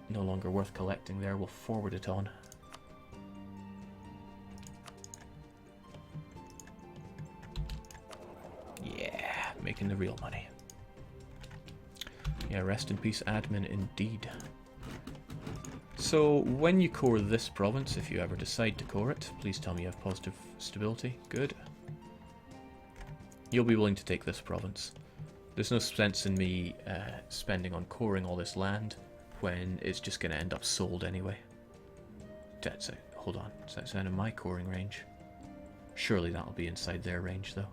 no longer worth collecting there. We'll forward it on. Yeah, making the real money. Yeah, rest in peace, admin, indeed. So, when you core this province, if you ever decide to core it, please tell me you have positive stability. Good. You'll be willing to take this province. There's no sense in me spending on coring all this land when it's just going to end up sold anyway. Hold on, is that outside of my coring range? Surely that'll be inside their range, though.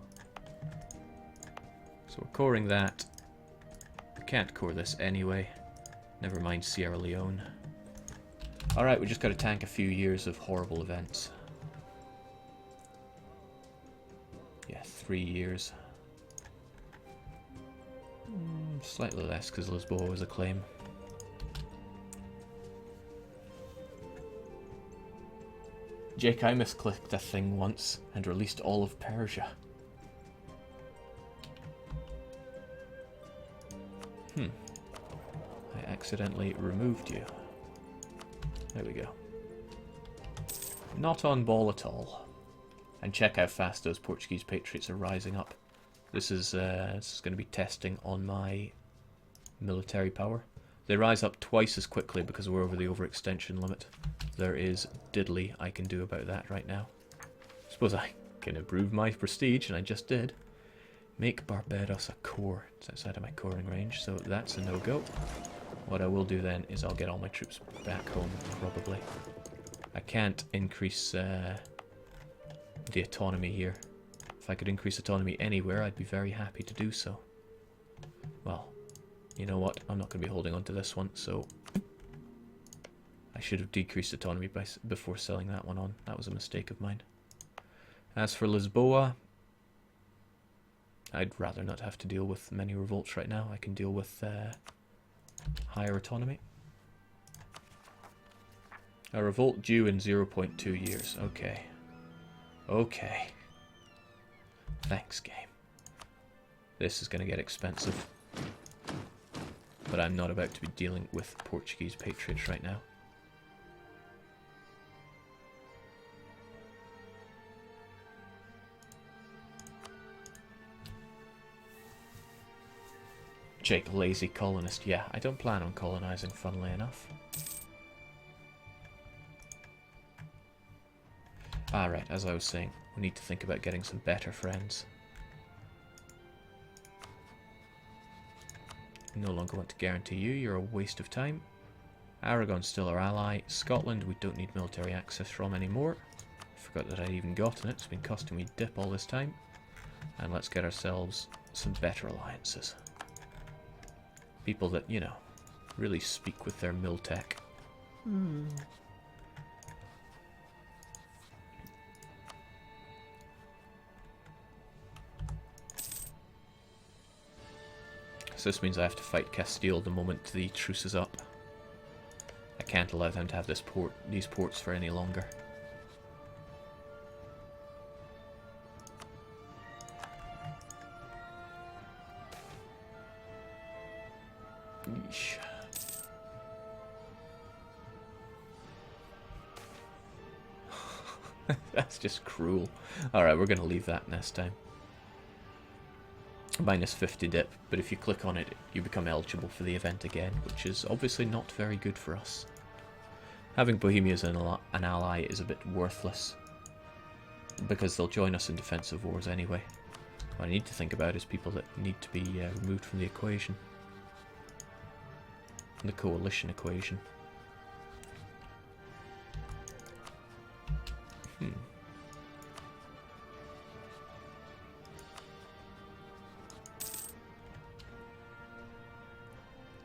So we're coring that. We can't core this anyway. Never mind Sierra Leone. Alright, we just got to tank a few years of horrible events. Yeah, 3 years. Slightly less because Lisboa was a claim. Jake, I misclicked a thing once and released all of Persia. I accidentally removed you. There we go. Not on ball at all. And check how fast those Portuguese patriots are rising up. This is going to be testing on my military power. They rise up twice as quickly because we're over the overextension limit. There is diddly I can do about that right now. Suppose I can improve my prestige, and I just did. Make Barbados a core. It's outside of my coring range, so that's a no-go. What I will do then is I'll get all my troops back home, probably. I can't increase the autonomy here. If I could increase autonomy anywhere, I'd be very happy to do so. Well, you know what? I'm not going to be holding on to this one, so I should have decreased autonomy before selling that one on. That was a mistake of mine. As for Lisboa, I'd rather not have to deal with many revolts right now. I can deal with higher autonomy. A revolt due in 0.2 years. Okay. Okay. Thanks, game. This is going to get expensive. But I'm not about to be dealing with Portuguese patriots right now. Jake, lazy colonist. Yeah, I don't plan on colonizing, funnily enough. Alright, as I was saying, we need to think about getting some better friends. No longer want to guarantee you, you're a waste of time. Aragon's still our ally. Scotland, we don't need military access from anymore. Forgot that I'd even gotten it, it's been costing me dip all this time. And let's get ourselves some better alliances. People that, you know, really speak with their mil-tech. So this means I have to fight Castile the moment the truce is up. I can't allow them to have these ports for any longer. Yeesh. That's just cruel. Alright, we're going to leave that next time. Minus 50 dip, but if you click on it, you become eligible for the event again, which is obviously not very good for us. Having Bohemia as an ally is a bit worthless, because they'll join us in defensive wars anyway. What I need to think about is people that need to be removed from the equation. The coalition equation.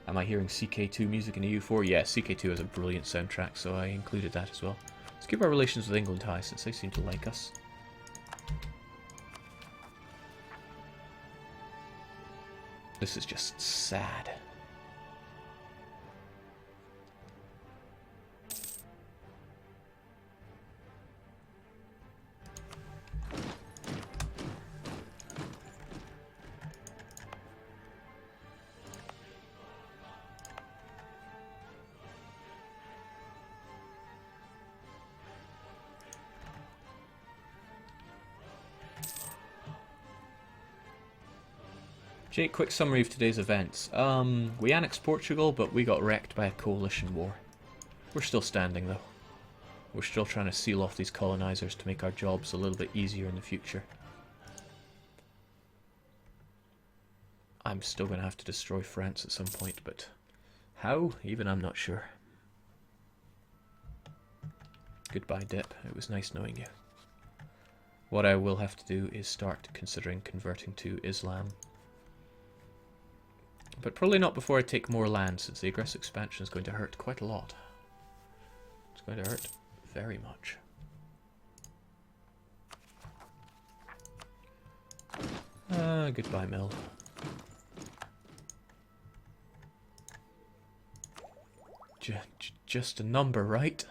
Am I hearing CK2 music in EU4? Yeah, CK2 has a brilliant soundtrack, so I included that as well. Let's keep our relations with England high, since they seem to like us. This is just sad. Jake, quick summary of today's events. We annexed Portugal, but we got wrecked by a coalition war. We're still standing, though. We're still trying to seal off these colonizers to make our jobs a little bit easier in the future. I'm still going to have to destroy France at some point, but how? Even I'm not sure. Goodbye, Dip. It was nice knowing you. What I will have to do is start considering converting to Islam. But probably not before I take more land, since the aggressive expansion is going to hurt quite a lot. It's going to hurt very much. Goodbye, mill. Just a number, right?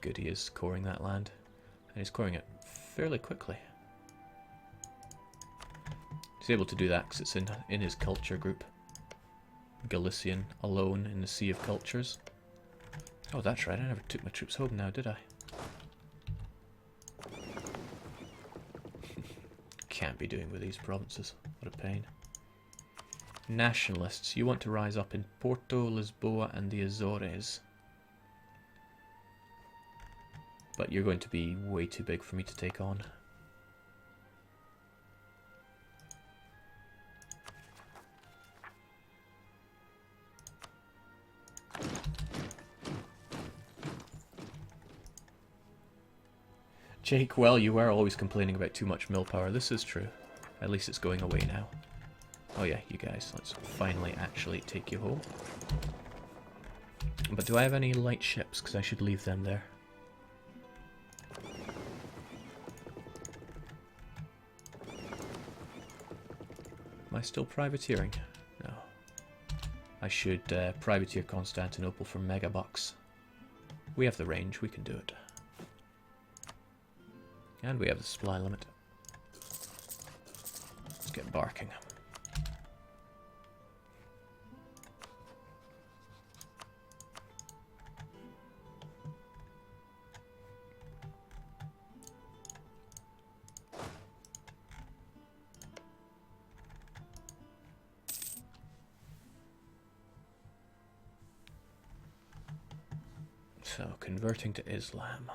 Good, he is coring that land. And he's coring it fairly quickly. He's able to do that because it's in his culture group. Galician, alone in the sea of cultures. Oh, that's right, I never took my troops home now, did I? Can't be doing with these provinces. What a pain. Nationalists, you want to rise up in Porto, Lisboa and the Azores. But you're going to be way too big for me to take on. Jake, well, you were always complaining about too much mill power. This is true. At least it's going away now. Oh yeah, you guys, let's finally actually take you home. But do I have any light ships? Because I should leave them there. Am I still privateering? No. I should privateer Constantinople for megabucks. We have the range, we can do it. And we have the supply limit. Let's get barking. So, converting to Islam.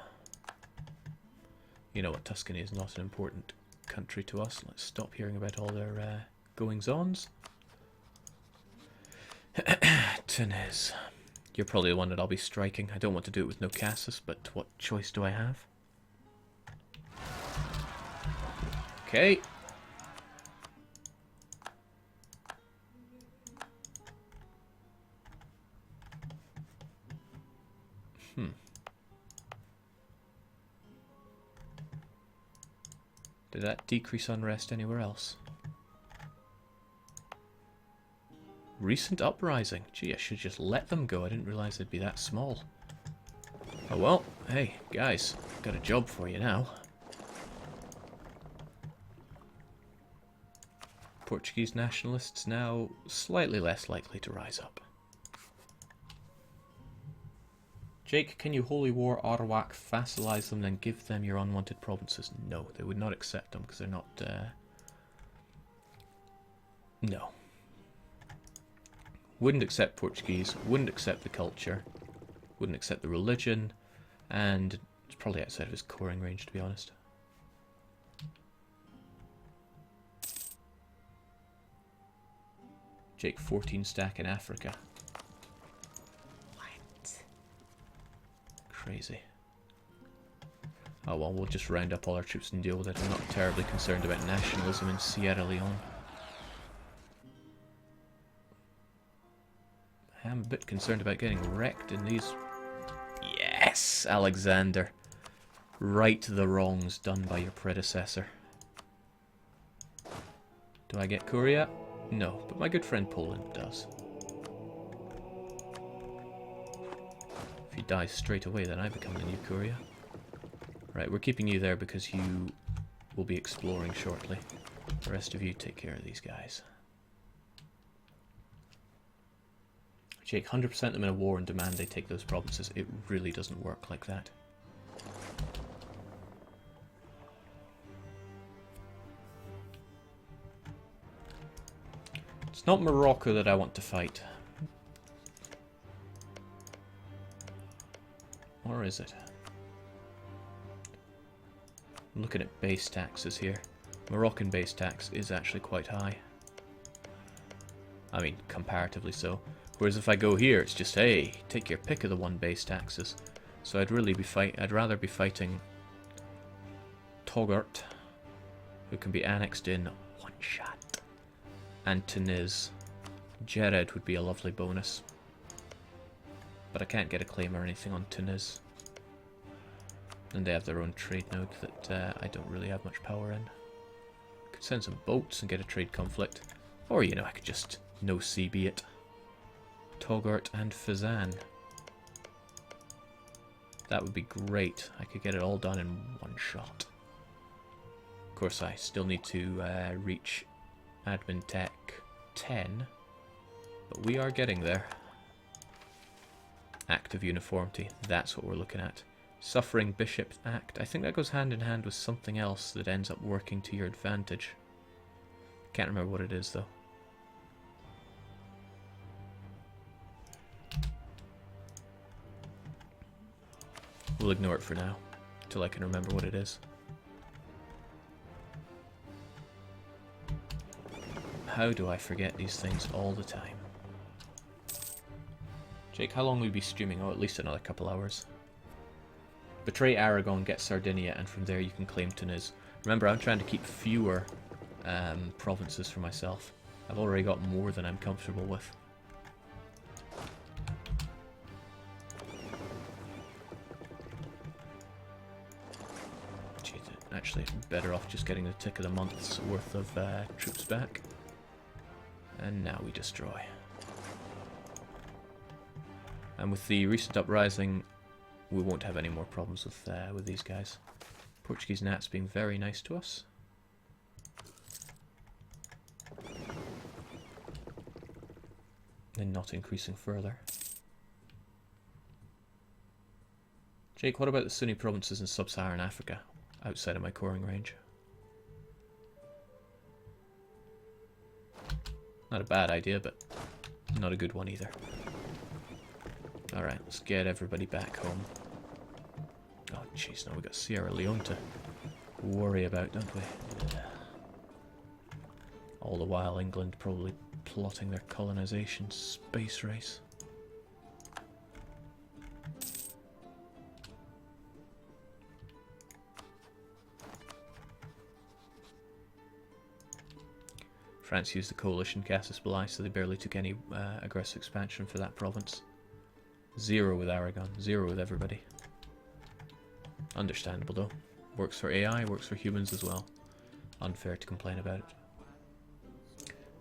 You know what, Tuscany is not an important country to us. Let's stop hearing about all their goings-ons. Tunis. You're probably the one that I'll be striking. I don't want to do it with no Cassis, but what choice do I have? Okay. Did that decrease unrest anywhere else? Recent uprising. Gee, I should just let them go. I didn't realize they'd be that small. Oh well, hey, guys, got a job for you now. Portuguese nationalists now slightly less likely to rise up. Jake, can you holy war Arawak, vassalize them, then give them your unwanted provinces? No, they would not accept them because they're not... No. Wouldn't accept Portuguese, wouldn't accept the culture, wouldn't accept the religion, and it's probably outside of his coring range, to be honest. Jake, 14 stack in Africa. Crazy. Oh well, we'll just round up all our troops and deal with it. I'm not terribly concerned about nationalism in Sierra Leone. I am a bit concerned about getting wrecked in these... Yes, Alexander. Right the wrongs done by your predecessor. Do I get Korea? No, but my good friend Poland does. If he dies straight away, then I become the new Korea. Right, we're keeping you there because you will be exploring shortly. The rest of you take care of these guys. Jake, 100% them in a war and demand they take those provinces. It really doesn't work like that. It's not Morocco that I want to fight. Or is it? I'm looking at base taxes here. Moroccan base tax is actually quite high. I mean, comparatively so. Whereas if I go here, it's just, hey, take your pick of the one base taxes. So I'd rather be fighting Toggart, who can be annexed in one shot, and Tunis. Jared would be a lovely bonus. But I can't get a claim or anything on Tunis. And they have their own trade node that I don't really have much power in. Could send some boats and get a trade conflict. Or, you know, I could just no CB it. Toggart and Fazan. That would be great. I could get it all done in one shot. Of course, I still need to reach Admin Tech 10. But we are getting there. Act of Uniformity. That's what we're looking at. Suffering Bishop Act. I think that goes hand in hand with something else that ends up working to your advantage. Can't remember what it is, though. We'll ignore it for now, till I can remember what it is. How do I forget these things all the time? Jake, how long will we be streaming? Oh, at least another couple hours. Betray Aragon, get Sardinia, and from there you can claim Tunis. Remember, I'm trying to keep fewer provinces for myself. I've already got more than I'm comfortable with. Jeez, actually, better off just getting the tick of the month's worth of troops back. And now we destroy. And with the recent uprising, we won't have any more problems with these guys. Portuguese Nats being very nice to us. And not increasing further. Jake, what about the Sunni provinces in sub-Saharan Africa, outside of my coring range? Not a bad idea, but not a good one either. Alright, let's get everybody back home. Oh jeez, now we've got Sierra Leone to worry about, don't we? All the while England probably plotting their colonisation space race. France used the coalition Casus Belli, so they barely took any aggressive expansion for that province. 0 with Aragon, 0 with everybody. Understandable though. Works for AI, works for humans as well. Unfair to complain about it.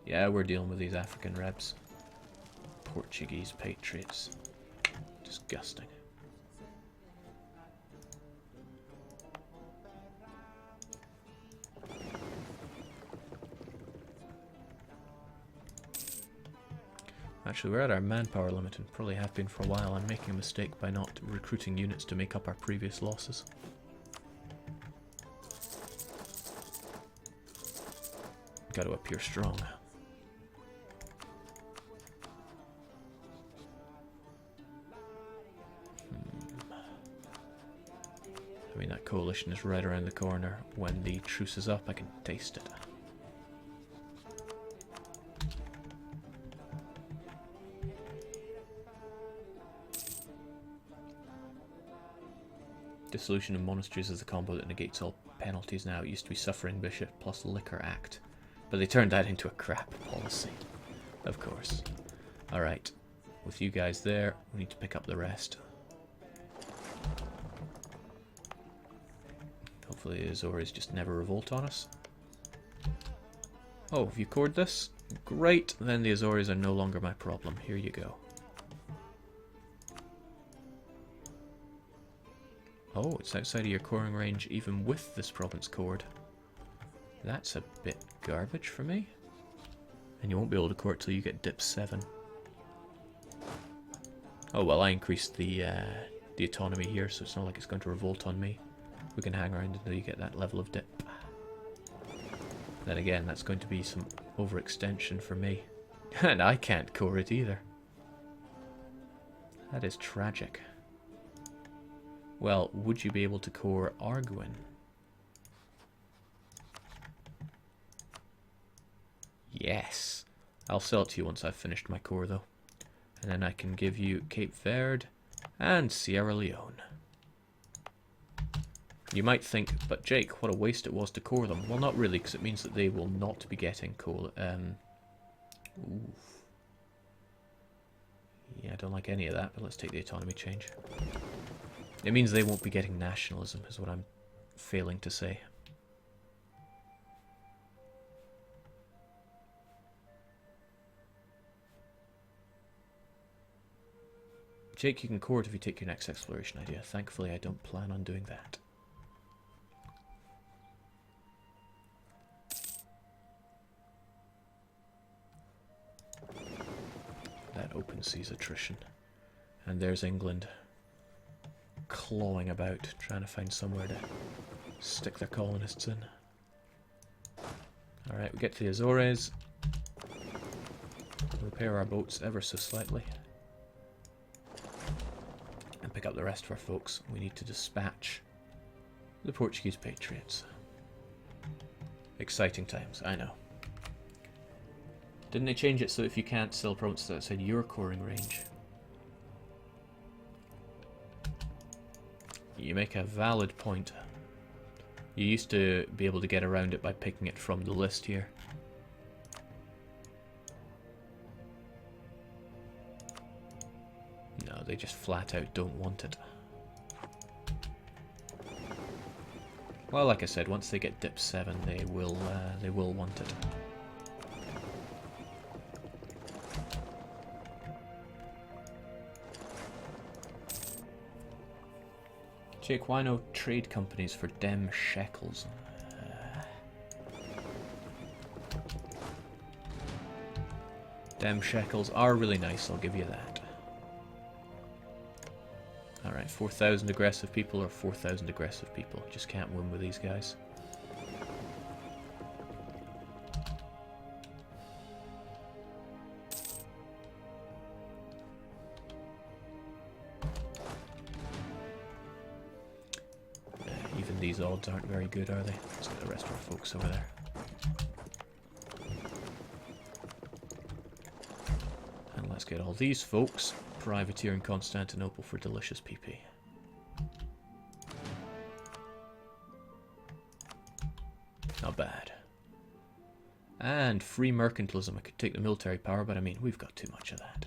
Yeah, we're dealing with these African rebs. Portuguese patriots. Disgusting. Actually, we're at our manpower limit and probably have been for a while. I'm making a mistake by not recruiting units to make up our previous losses. Got to appear strong. I mean, that coalition is right around the corner. When the truce is up, I can taste it. Dissolution of monasteries is the combo that negates all penalties now. It used to be Suffering Bishop plus Liquor Act. But they turned that into a crap policy. Of course. Alright. With you guys there, we need to pick up the rest. Hopefully the Azores just never revolt on us. Oh, have you cored this? Great, then the Azores are no longer my problem. Here you go. Oh, it's outside of your coring range even with this province cored. That's a bit garbage for me. And you won't be able to court till you get dip 7. Oh well, I increased the autonomy here, so it's not like it's going to revolt on me. We can hang around until you get that level of dip. Then again, that's going to be some overextension for me. And I can't core it either. That is tragic. Well, would you be able to core Arguin? Yes. I'll sell it to you once I've finished my core, though. And then I can give you Cape Verde and Sierra Leone. You might think, but Jake, what a waste it was to core them. Well, not really, because it means that they will not be getting coal. Yeah, I don't like any of that, but let's take the autonomy change. It means they won't be getting nationalism, is what I'm failing to say. Jake, you can core it if you take your next exploration idea. Thankfully, I don't plan on doing that. That open seas attrition. And there's England clawing about, trying to find somewhere to stick their colonists in. Alright, we get to the Azores. Repair our boats ever so slightly. And pick up the rest of our folks. We need to dispatch the Portuguese patriots. Exciting times, I know. Didn't they change it so if you can't sell provinces outside your coring range? You make a valid point. You used to be able to get around it by picking it from the list here. No, they just flat out don't want it. Well, like I said, once they get dip 7, they will want it. Jake, why no trade companies for dem shekels? Dem shekels are really nice, I'll give you that. Alright, 4,000 aggressive people or 4,000 aggressive people. Just can't win with these guys. Even these odds aren't very good, are they? Let's get the rest of our folks over there. And let's get all these folks privateering Constantinople for delicious PP. Not bad. And free mercantilism. I could take the military power, but I mean, we've got too much of that.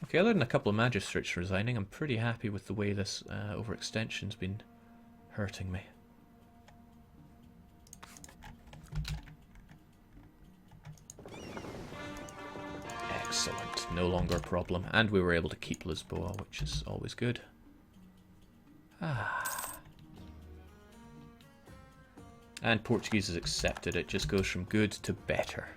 Okay, other than a couple of magistrates resigning, I'm pretty happy with the way this overextension's been hurting me. Excellent. No longer a problem. And we were able to keep Lisboa, which is always good. And Portuguese has accepted it. Just goes from good to better.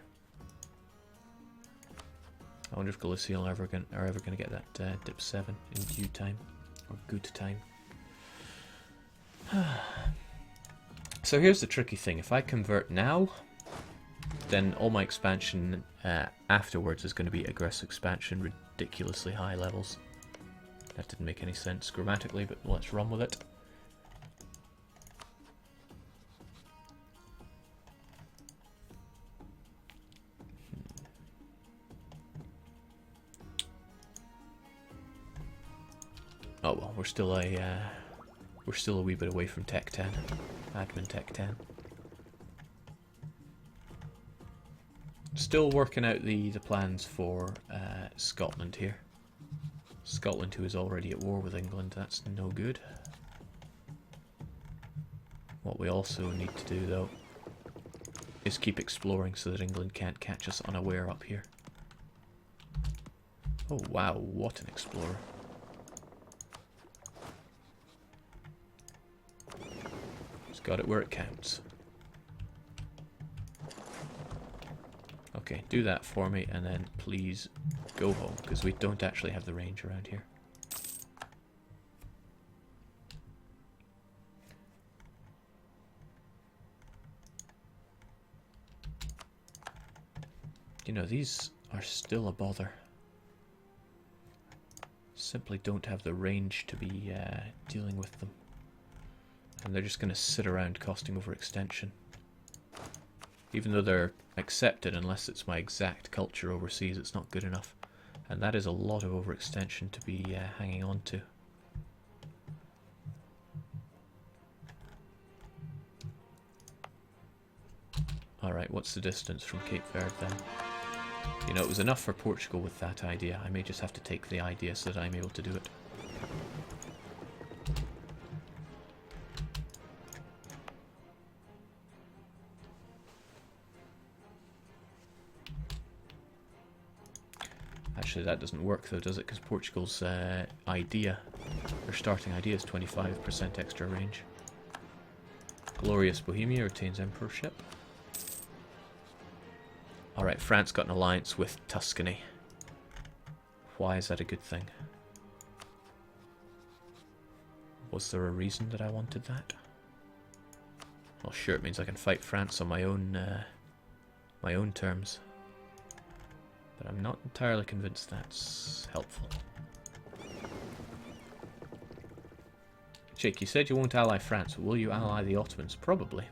I wonder if Galicia are ever going to get that dip 7 in due time. Or good time. So here's the tricky thing. If I convert now, then all my expansion afterwards is going to be aggressive expansion, ridiculously high levels. That didn't make any sense grammatically, but let's run with it. Oh well, we're still a wee bit away from Tech 10, Admin Tech 10. Still working out the plans for Scotland here. Scotland, who is already at war with England, that's no good. What we also need to do, though, is keep exploring so that England can't catch us unaware up here. Oh wow, what an explorer. Just got it where it counts. Okay, do that for me, and then please go home, because we don't actually have the range around here. You know, these are still a bother. Simply don't have the range to be dealing with them. And they're just going to sit around costing overextension. Even though they're accepted, unless it's my exact culture overseas, it's not good enough. And that is a lot of overextension to be hanging on to. Alright, what's the distance from Cape Verde then? You know, it was enough for Portugal with that idea. I may just have to take the idea so that I'm able to do it. Actually, that doesn't work though, does it? Because Portugal's idea, their starting idea is 25% extra range. Glorious Bohemia retains emperorship. Alright, France got an alliance with Tuscany. Why is that a good thing? Was there a reason that I wanted that? Well, sure, it means I can fight France on my own terms. But I'm not entirely convinced that's helpful. Jake, you said you won't ally France, but will you ally the Ottomans? Probably.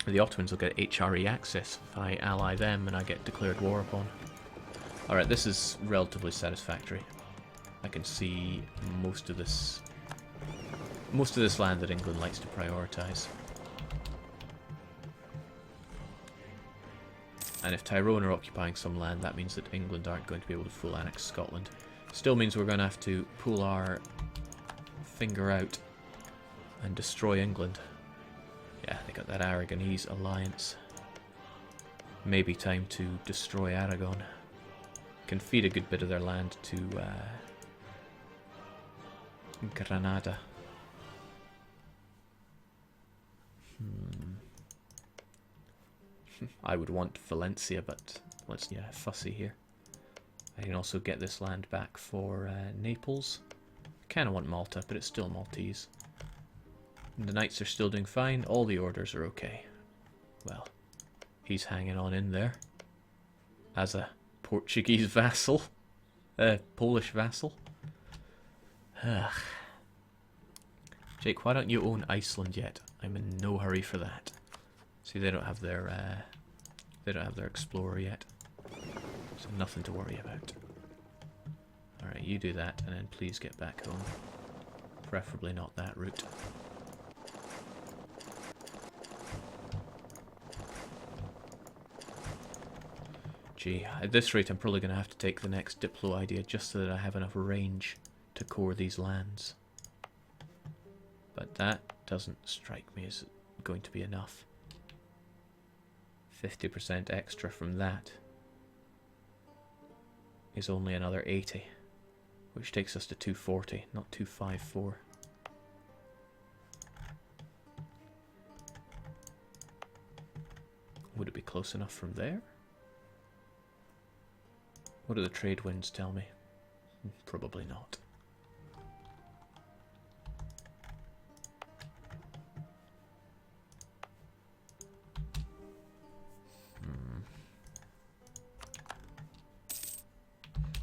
The Ottomans will get HRE access if I ally them and I get declared war upon. Alright, this is relatively satisfactory. I can see most of this land that England likes to prioritise. And if Tyrone are occupying some land, that means that England aren't going to be able to full annex Scotland. Still means we're going to have to pull our finger out and destroy England. Yeah, they got that Aragonese alliance. Maybe time to destroy Aragon. Can feed a good bit of their land to Granada. I would want Valencia, but let's fussy here. I can also get this land back for Naples. Kind of want Malta, but it's still Maltese. And the Knights are still doing fine. All the orders are okay. Well, he's hanging on in there as a Portuguese vassal, Polish vassal. Ugh. Jake, why don't you own Iceland yet? I'm in no hurry for that. See, they don't have their explorer yet, so nothing to worry about. All right, you do that, and then please get back home. Preferably not that route. Gee, at this rate I'm probably going to have to take the next Diplo idea just so that I have enough range to core these lands. But that doesn't strike me as going to be enough. 50% extra from that is only another 80, which takes us to 240, not 254. Would it be close enough from there? What do the trade winds tell me? Probably not.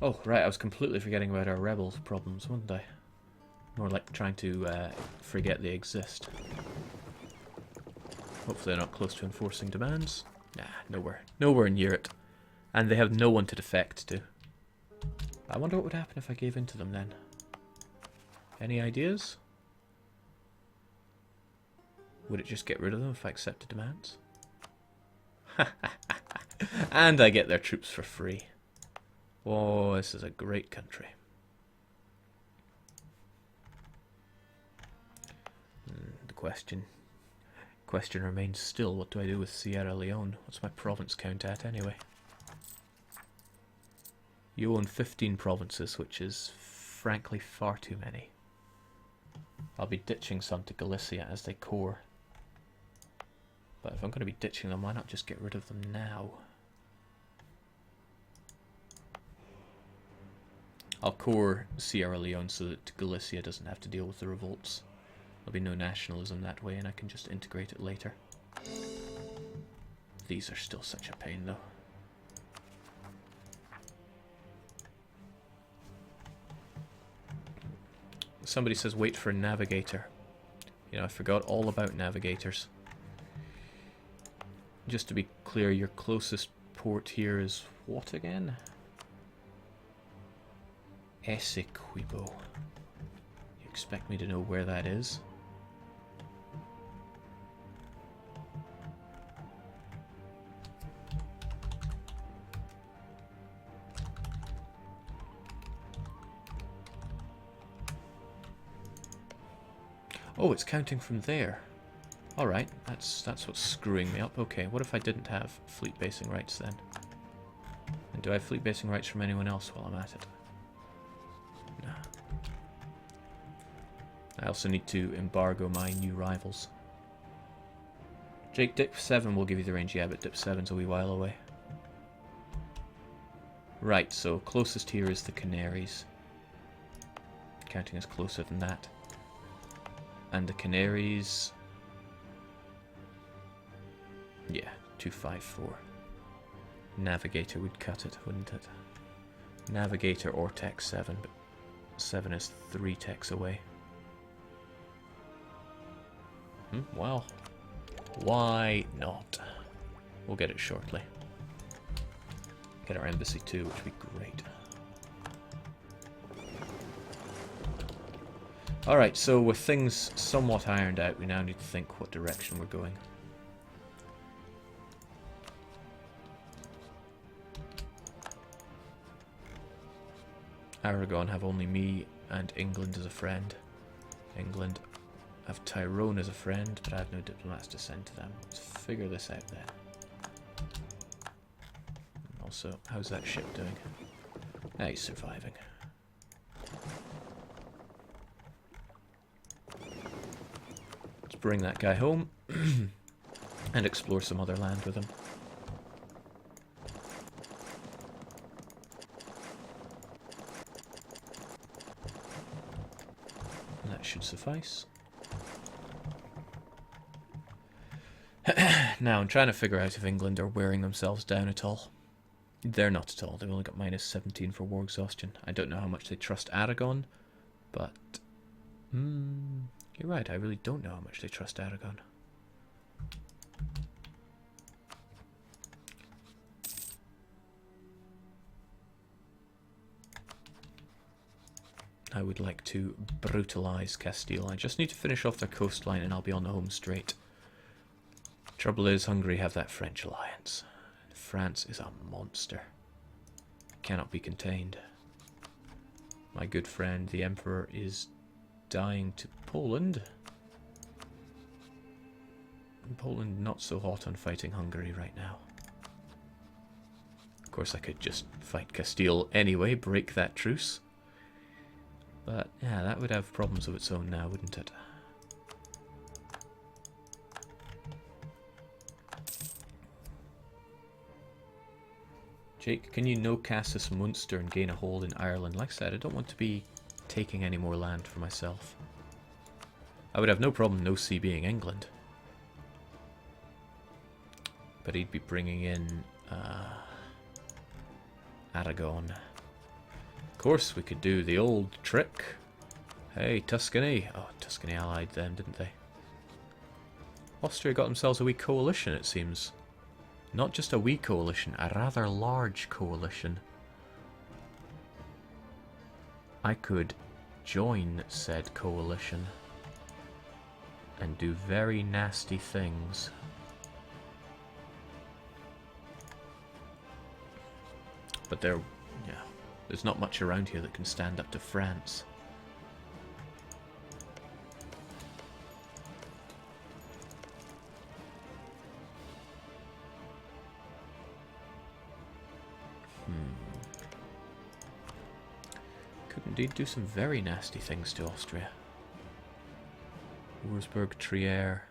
Oh, right, I was completely forgetting about our rebels problems, wasn't I? More like trying to forget they exist. Hopefully they're not close to enforcing demands. Nah, nowhere near it. And they have no one to defect to. I wonder what would happen if I gave in to them then. Any ideas? Would it just get rid of them if I accepted demands? And I get their troops for free. Oh, this is a great country. The question remains still, what do I do with Sierra Leone? What's my province count at anyway? You own 15 provinces, which is frankly far too many. I'll be ditching some to Galicia as they core. But if I'm going to be ditching them, why not just get rid of them now? I'll core Sierra Leone so that Galicia doesn't have to deal with the revolts. There'll be no nationalism that way and I can just integrate it later. These are still such a pain, though. Somebody says wait for a navigator. You know, I forgot all about navigators. Just to be clear, your closest port here is what again? Essequibo. You expect me to know where that is? Oh, it's counting from there. Alright, that's what's screwing me up. Okay, what if I didn't have fleet basing rights then? And do I have fleet basing rights from anyone else while I'm at it? No. I also need to embargo my new rivals. Jake, dip 7 will give you the range, yeah, but dip 7's a wee while away. Right, so closest here is the Canaries. Counting as closer than that. And the Canaries... yeah, 254. Navigator would cut it, wouldn't it? Navigator or tech 7, but 7 is 3 techs away. Well, why not? We'll get it shortly. Get our embassy too, which would be great. Alright, so with things somewhat ironed out, we now need to think what direction we're going. Aragon have only me and England as a friend. England have Tyrone as a friend, but I have no diplomats to send to them. Let's figure this out then. Also, how's that ship doing? He's surviving. Let's bring that guy home and explore some other land with him. And that should suffice. Now, I'm trying to figure out if England are wearing themselves down at all. They're not at all. They've only got minus 17 for war exhaustion. I don't know how much they trust Aragon, but... you're right, I really don't know how much they trust Aragon. I would like to brutalize Castile. I just need to finish off their coastline and I'll be on the home straight. Trouble is, Hungary have that French alliance. France is a monster. Cannot be contained. My good friend, the Emperor, is dying to Poland. And Poland not so hot on fighting Hungary right now. Of course, I could just fight Castile anyway, break that truce. But, yeah, that would have problems of its own now, wouldn't it? Jake, can you no Cassis Munster and gain a hold in Ireland? Like I said, I don't want to be taking any more land for myself. I would have no problem no sea being England. But he'd be bringing in Aragon. Of course, we could do the old trick. Hey, Tuscany. Oh, Tuscany allied them, didn't they? Austria got themselves a wee coalition, it seems. Not just a wee coalition, a rather large coalition. I could join said coalition and do very nasty things. But there's not much around here that can stand up to France. Could indeed do some very nasty things to Austria. Wurzburg, Trier,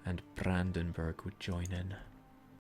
and Brandenburg would join in.